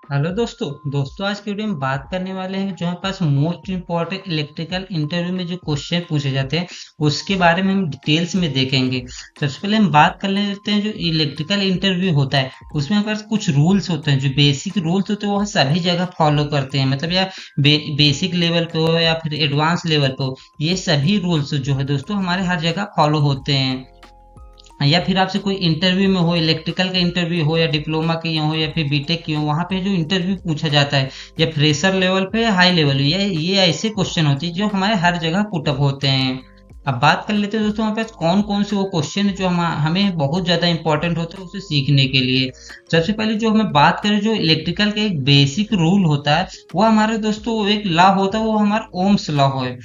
Hello दोस्तों आज की वीडियो में बात करने वाले हैं जो हमारे पास मोस्ट इम्पोर्टेंट इलेक्ट्रिकल इंटरव्यू में जो क्वेश्चन पूछे जाते हैं उसके बारे में हम डिटेल्स में देखेंगे। सबसे पहले हम बात कर लेते हैं जो इलेक्ट्रिकल इंटरव्यू होता है उसमें हमारे पास कुछ रूल्स होते हैं, जो बेसिक रूल्स होते हैं वो हम सभी जगह फॉलो करते हैं, मतलब या बेसिक लेवल पे हो या फिर एडवांस लेवल पे हो, ये सभी रूल्स जो है दोस्तों हमारे हर जगह फॉलो होते हैं। या फिर आपसे कोई इंटरव्यू में हो, इलेक्ट्रिकल का इंटरव्यू हो या डिप्लोमा की हो या फिर बीटेक की हो, वहाँ पे जो इंटरव्यू पूछा जाता है या फ्रेशर लेवल पे या हाई लेवल, ये ऐसे क्वेश्चन होते हैं जो हमारे हर जगह पुटअप होते हैं। अब बात कर लेते हैं दोस्तों हमारे पास कौन कौन से वो क्वेश्चन जो हमें बहुत ज़्यादा इंपॉर्टेंट होते हैं उसे सीखने के लिए। सबसे पहले जो हमें बात करें, जो इलेक्ट्रिकल का एक बेसिक रूल होता है वो हमारे दोस्तों एक लॉ होता है, वो हमारा ओम्स लॉ है।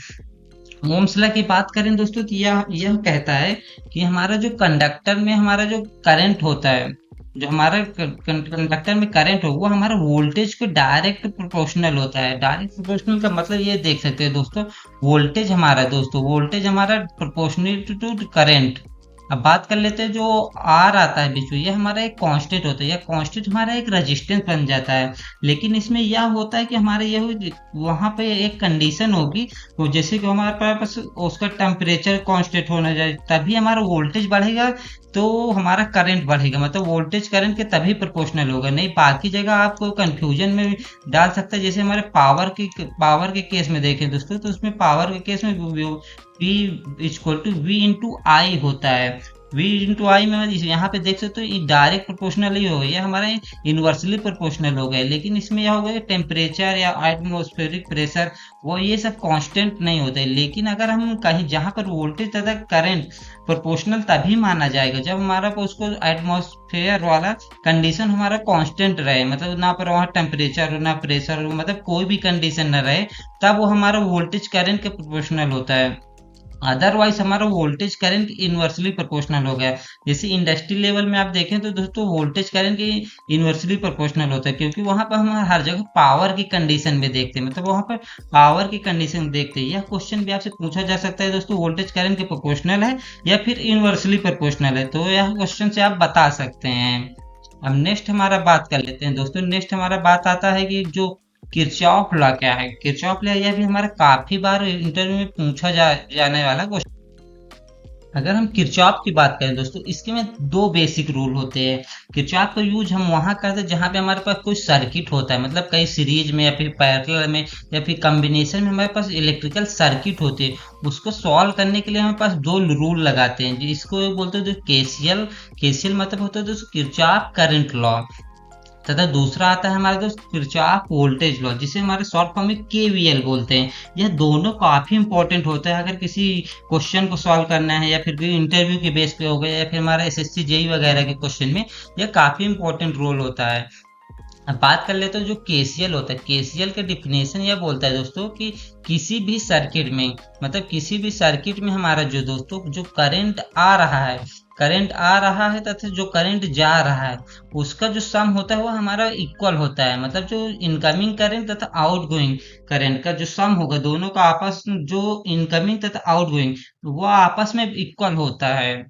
ओम्स लॉ की बात करें दोस्तों तो यह कहता है कि हमारा जो कंडक्टर में हमारा जो करंट होता है, जो हमारा कंडक्टर में करंट हो वो हमारा वोल्टेज के डायरेक्ट प्रोपोर्शनल होता है। डायरेक्ट प्रोपोर्शनल का मतलब ये देख सकते हैं दोस्तों, वोल्टेज हमारा प्रोपोर्शनल टू करंट। अब बात कर लेते हैं जो आर आता है बीच में, ये हमारा एक कांस्टेंट होता है, यह कांस्टेंट हमारा एक रेजिस्टेंस बन जाता है। लेकिन इसमें यह होता है कि हमारे यह वहां पे एक कंडीशन होगी, तो जैसे कि हमारे पास उसका टेम्परेचर कांस्टेंट होना चाहिए तभी हमारा वोल्टेज बढ़ेगा, तो हमारा करंट बढ़ेगा, मतलब वोल्टेज करंट के तभी प्रोपोर्शनल होगा। नहीं बाकी जगह आपको कंफ्यूजन में डाल सकता है। जैसे हमारे पावर के केस में देखें दोस्तों, तो उसमें पावर के केस में V equal to V into I होता है। V इंटू आई में यहाँ पे देख सकते हो ये डायरेक्ट प्रोपोर्शनल ही हो गया, ये हमारा इन्वर्सली प्रोपोर्शनल हो गया। लेकिन इसमें यह हो गया टेम्परेचर या एटमॉस्फेरिक प्रेशर, वो ये सब कांस्टेंट नहीं होते। लेकिन अगर हम कहीं जहां पर वोल्टेज तथा करंट प्रोपोर्शनल तभी माना जाएगा जब हमारा को उसको एटमॉस्फेयर वाला कंडीशन हमारा कांस्टेंट रहे, मतलब ना पर वहाँ टेम्परेचर हो ना प्रेशर हो, मतलब कोई भी कंडीशन ना रहे, तब वो हमारा वोल्टेज करंट के प्रोपोर्शनल होता है। अदरवाइज हमारा वोल्टेज करंट इन्वर्सली प्रोपोर्शनल हो गया। जैसे इंडस्ट्री लेवल में आप देखें तो दोस्तों वोल्टेज करंट की इन्वर्सली प्रोपोर्शनल होता है, क्योंकि वहां पर हम हर जगह पावर की कंडीशन में देखते हैं, मतलब वहां पर पावर की कंडीशन देखते हैं। यह क्वेश्चन भी आपसे पूछा जा सकता है दोस्तों, वोल्टेज करंट के प्रोपोर्शनल है या फिर इन्वर्सली प्रोपोर्शनल है, तो यह क्वेश्चन से आप बता सकते हैं। अब नेक्स्ट हमारा बात कर लेते हैं दोस्तों, नेक्स्ट हमारा बात आता है कि जो किरचॉफ लॉ क्या है। किरचॉफ लॉ यह भी हमारा काफी बार इंटरव्यू में पूछा जाने वाला क्वेश्चन। अगर हम किरचॉफ की बात करें दोस्तों, इसके में दो बेसिक रूल होते हैं। किरचॉफ का यूज हम वहां करते हैं जहां पे हमारे पास कोई सर्किट होता है, मतलब कहीं सीरीज में या फिर पैरेलल में या फिर कॉम्बिनेशन में हमारे पास इलेक्ट्रिकल सर्किट होते हैं। उसको सॉल्व करने के लिए हमारे पास दो रूल लगाते हैं, जिसको बोलते हैं जो केसीएल। केसीएल मतलब होता है दोस्तों किरचॉफ करंट लॉ, तथा दूसरा आता है हमारे दोस्त किरचॉफ वोल्टेज लॉ, जिसे हमारे शॉर्ट फॉर्म में केवीएल बोलते हैं। यह दोनों काफी इंपॉर्टेंट होता है अगर किसी क्वेश्चन को सॉल्व करना है, या फिर कोई इंटरव्यू के बेस पे हो गया, या फिर हमारा एसएससी जेई वगैरह के क्वेश्चन में यह काफी इंपॉर्टेंट रोल होता है। अब बात कर लेते हैं जो केसीएल होता है। केसीएल का डिफिनेशन यह बोलता है दोस्तों कि किसी भी सर्किट में, मतलब किसी भी सर्किट में हमारा जो दोस्तों जो करंट आ रहा है तथा जो करंट जा रहा है, उसका जो सम होता है वो हमारा इक्वल होता है। मतलब जो इनकमिंग करंट तथा आउटगोइंग करंट का जो सम होगा, दोनों का आपस में जो इनकमिंग तथा आउटगोइंग वो आपस में इक्वल होता है।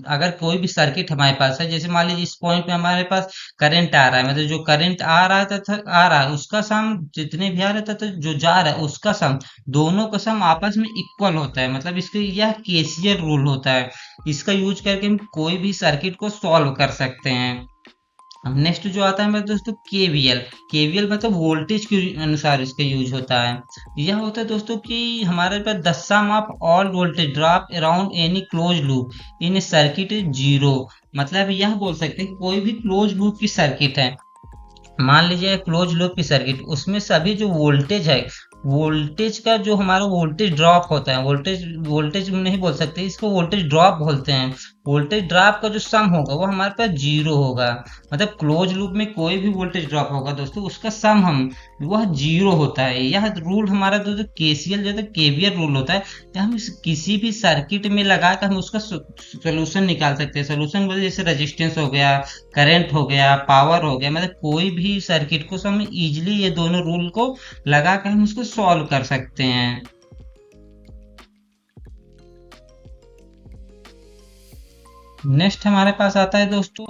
अगर कोई भी सर्किट हमारे पास है, जैसे मान लीजिए इस पॉइंट पे हमारे पास करंट आ रहा है, मतलब जो करंट आ रहा है तथा आ रहा है उसका सम, जितने भी आ रहा है तथा जो जा रहा है उसका सम, दोनों का सम आपस में इक्वल होता है। मतलब इसके यह केसीएल रूल होता है, इसका यूज करके हम कोई भी सर्किट को सॉल्व कर सकते हैं। अब नेक्स्ट जो आता है मेरे दोस्तों केवीएल। केवीएल मतलब वोल्टेज के अनुसार इसका यूज होता है। यह होता है दोस्तों कि हमारे पास the sum of all voltage drop around any close loop in circuit is zero. मतलब यह बोल सकते हैं कि कोई भी क्लोज लूप की सर्किट है, मान लीजिए क्लोज लूप की सर्किट, उसमें सभी जो वोल्टेज है, वोल्टेज का जो हमारा वोल्टेज ड्रॉप होता है, वोल्टेज वोल्टेज नहीं बोल सकते इसको, वोल्टेज ड्रॉप बोलते हैं। वोल्टेज ड्रॉप का जो सम होगा वो हमारे पास जीरो होगा। मतलब क्लोज लूप में कोई भी वोल्टेज ड्रॉप होगा दोस्तों, उसका सम हम वह जीरो होता है। यह रूल हमारा जो केसीएल जो केवीएल रूल होता है, कि हम किसी भी सर्किट में लगा कर हम उसका सोल्यूशन निकाल सकते हैं। सोल्यूशन बोले जैसे रेजिस्टेंस हो गया, करंट हो गया, पावर हो गया, मतलब कोई भी सर्किट को हम इजीली ये दोनों रूल को लगा कर हम उसको सॉल्व कर सकते हैं। नेक्स्ट हमारे पास आता है दोस्तों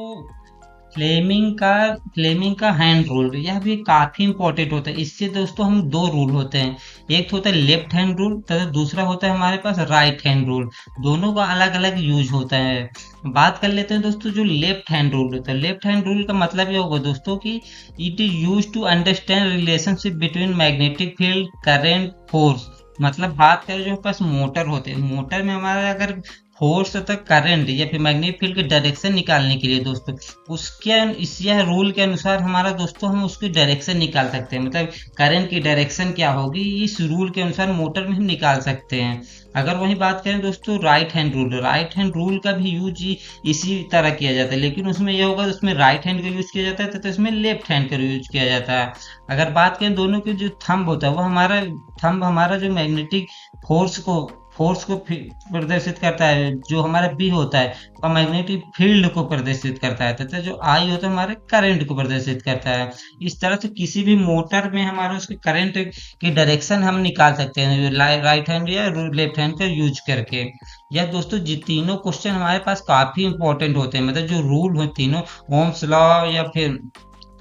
फ्लेमिंग का हैंड रूल यह भी काफी इंपॉर्टेंट होता है। इससे दोस्तों हम दो रूल होते हैं, एक तो होता है लेफ्ट हैंड रूल तथा दूसरा होता है हमारे पास राइट हैंड रूल। दोनों का अलग अलग यूज होता है। बात कर लेते हैं दोस्तों जो लेफ्ट हैंड रूल होता है। लेफ्ट हैंड रूल का मतलब ये होगा दोस्तों कि it is use to understand relationship between magnetic field current force. मतलब बात करें जो पास मोटर होते हैं, मोटर में हमारा अगर फोर्स तथा करंट या फिर मैग्नेटिक फील्ड के डायरेक्शन निकालने के लिए दोस्तों उसके इस यह रूल के अनुसार हमारा दोस्तों हम उसकी डायरेक्शन निकाल सकते हैं। मतलब करंट की डायरेक्शन क्या होगी इस रूल के अनुसार मोटर में हम निकाल सकते हैं। अगर वही बात करें दोस्तों राइट हैंड रूल का भी यूज इसी तरह किया जाता है, लेकिन उसमें यह होगा उसमें राइट हैंड का यूज किया जाता है तथा इसमें लेफ्ट हैंड का यूज किया जाता है। अगर बात करें दोनों के जो थंब होता है वो हमारा जो मैग्नेटिक फोर्स को प्रदर्शित करता है, जो हमारा बी होता है वह मैग्नेटिक फील्ड को प्रदर्शित करता है तथा जो आई होता है हमारे करंट को प्रदर्शित करता है। इस तरह से किसी भी मोटर में हमारा उसके करंट की डायरेक्शन हम निकाल सकते हैं राइट हैंड या लेफ्ट हैंड का यूज करके। यह दोस्तों जी तीनों क्वेश्चन हमारे पास काफी इंपॉर्टेंट होते हैं। मतलब जो रूल हो तीनों, ओम्स लॉ या फिर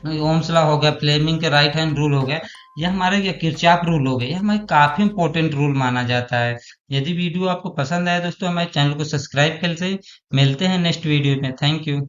ओम्स लॉ हो गया, फ्लेमिंग के राइट हैंड रूल हो गया, यह हमारे क्या किरचॉफ रूल हो गए, यह हमारे काफी इंपॉर्टेंट रूल माना जाता है। यदि वीडियो आपको पसंद आया दोस्तों हमारे चैनल को सब्सक्राइब कर से मिलते हैं नेक्स्ट वीडियो में। Thank you.